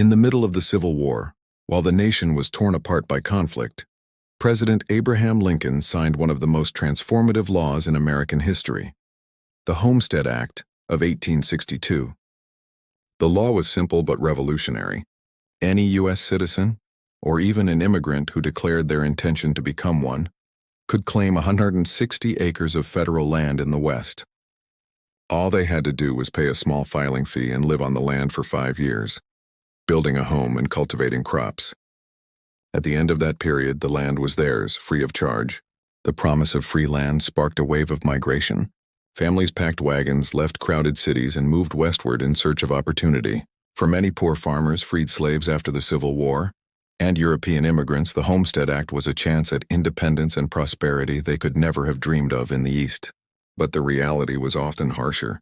In the middle of the Civil War, while the nation was torn apart by conflict, President Abraham Lincoln signed one of the most transformative laws in American history, the Homestead Act of 1862. The law was simple but revolutionary. Any U.S. citizen, or even an immigrant who declared their intention to become one, could claim 160 acres of federal land in the West. All they had to do was pay a small filing fee and live on the land for 5 years, building a home and cultivating crops. At the end of that period, the land was theirs, free of charge. The promise of free land sparked a wave of migration. Families packed wagons, left crowded cities, and moved westward in search of opportunity. For many poor farmers freed slaves after the Civil War, and European immigrants, the Homestead Act was a chance at independence and prosperity they could never have dreamed of in the East. But the reality was often harsher.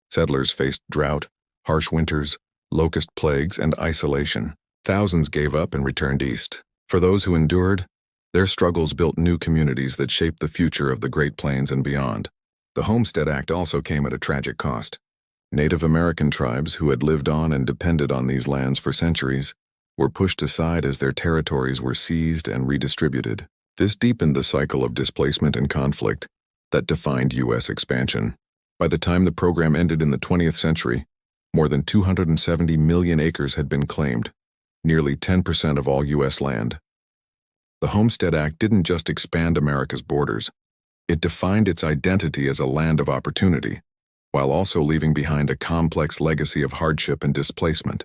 Settlers faced drought, harsh winters, locust plagues, and isolation. Thousands gave up and returned east. For those who endured, their struggles built new communities that shaped the future of the Great Plains and beyond. The Homestead Act also came at a tragic cost. Native American tribes who had lived on and depended on these lands for centuries were pushed aside as their territories were seized and redistributed. This deepened the cycle of displacement and conflict that defined U.S. expansion. By the time the program ended in the 20th century, more than 270 million acres had been claimed, nearly 10% of all U.S. land. The Homestead Act didn't just expand America's borders, it defined its identity as a land of opportunity, while also leaving behind a complex legacy of hardship and displacement.